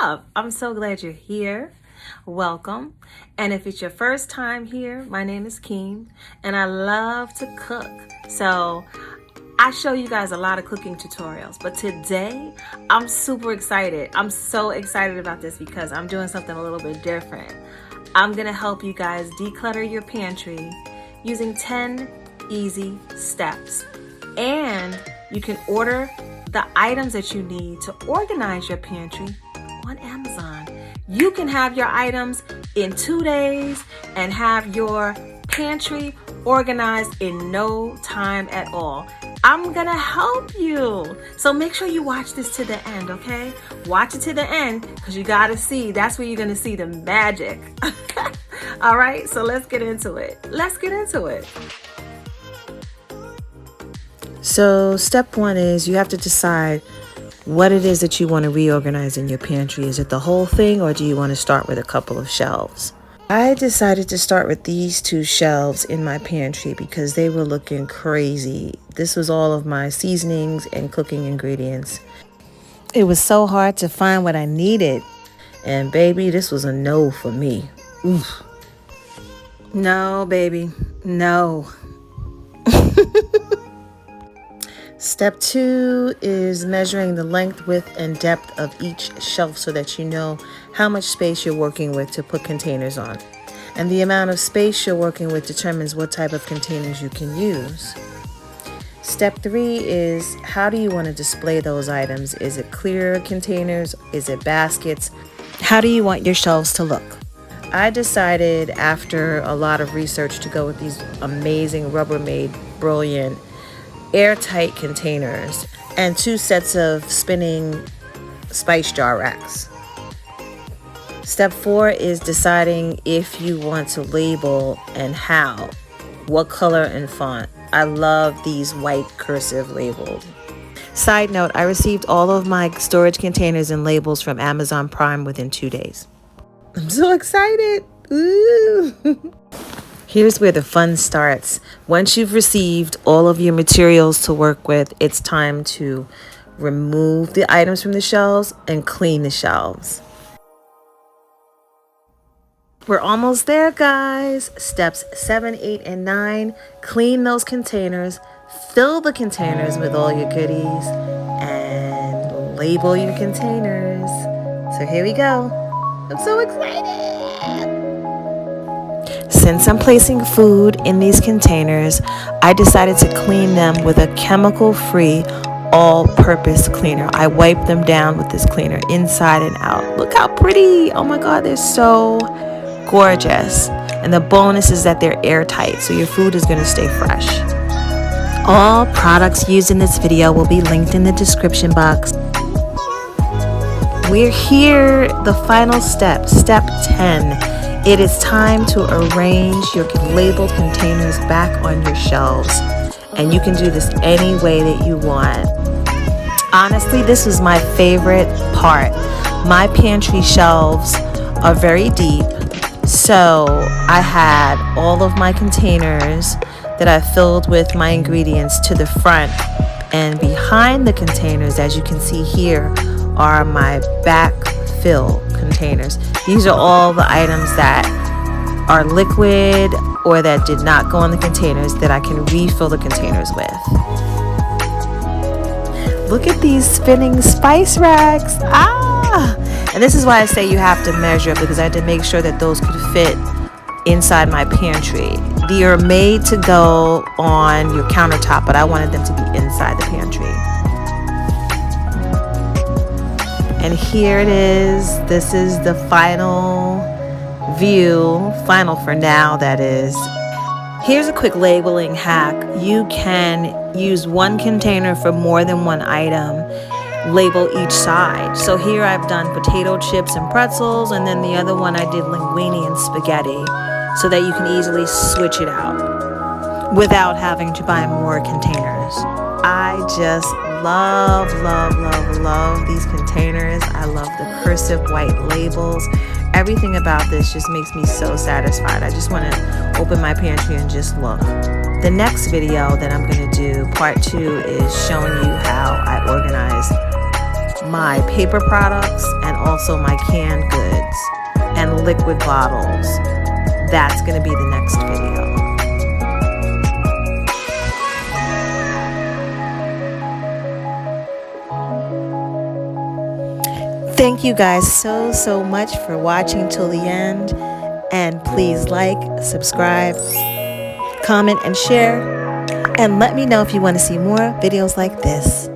up? I'm so glad you're here. Welcome. And if it's your first time here, my name is Keem and I love to cook. So I show you guys a lot of cooking tutorials, but today I'm super excited. I'm so excited about this because I'm doing something a little bit different. I'm gonna help you guys declutter your pantry using 10 easy steps. And you can order the items that you need to organize your pantry on Amazon. You can have your items in 2 days and have your pantry organized in no time at all. I'm gonna help you. So make sure you watch this to the end, okay? Watch it to the end because you gotta see, that's where you're gonna see the magic. All right, so let's get into it. So step one is you have to decide what it is that you want to reorganize in your pantry. Is it the whole thing or do you want to start with a couple of shelves? I decided to start with these 2 shelves in my pantry because they were looking crazy. This was all of my seasonings and cooking ingredients. It was so hard to find what I needed. And baby, this was a no for me. Oof. No, baby, no. Step 2 is measuring the length, width, and depth of each shelf so that you know how much space you're working with to put containers on. And the amount of space you're working with determines what type of containers you can use. Step 3 is how do you want to display those items? Is it clear containers? Is it baskets? How do you want your shelves to look? I decided after a lot of research to go with these amazing Rubbermaid brilliant airtight containers and 2 sets of spinning spice jar racks. Step 4 is deciding if you want to label and how, what color and font. I love these white cursive labeled. Side note, I received all of my storage containers and labels from Amazon Prime within 2 days. I'm so excited. Ooh. Here's where the fun starts. Once you've received all of your materials to work with, it's time to remove the items from the shelves and clean the shelves. We're almost there, guys. Steps 7, 8, and 9. Clean those containers. Fill the containers with all your goodies and label your containers. So here we go. I'm so excited. Since I'm placing food in these containers, I decided to clean them with a chemical-free all-purpose cleaner. I wipe them down with this cleaner inside and out. Look how pretty. Oh my God, they're so gorgeous. And the bonus is that they're airtight, so your food is going to stay fresh. All products used in this video will be linked in the description box. We're here, the final step, step 10. It is time to arrange your labeled containers back on your shelves. And you can do this any way that you want. Honestly, this is my favorite part. My pantry shelves are very deep. So I had all of my containers that I filled with my ingredients to the front. And behind the containers, as you can see here, are my backfill containers. These are all the items that are liquid or that did not go in the containers that I can refill the containers with. Look at these spinning spice racks. And this is why I say you have to measure, because I had to make sure that those could fit inside my pantry. They are made to go on your countertop, but I wanted them to be inside the pantry. And here it is. This is the final view. Final for now, that is. Here's a quick labeling hack. You can use one container for more than one item. Label each side. So here I've done potato chips and pretzels, and then the other one I did linguine and spaghetti, so that you can easily switch it out without having to buy more containers. I just love these containers. I love the cursive white labels. Everything about this just makes me so satisfied. I just want to open my pantry and just look. The next video that I'm going to do, part 2, is showing you how I organize my paper products and also my canned goods and liquid bottles. That's going to be the next video. Thank you guys so much for watching till the end. And please like, subscribe, comment, and share. And let me know if you want to see more videos like this.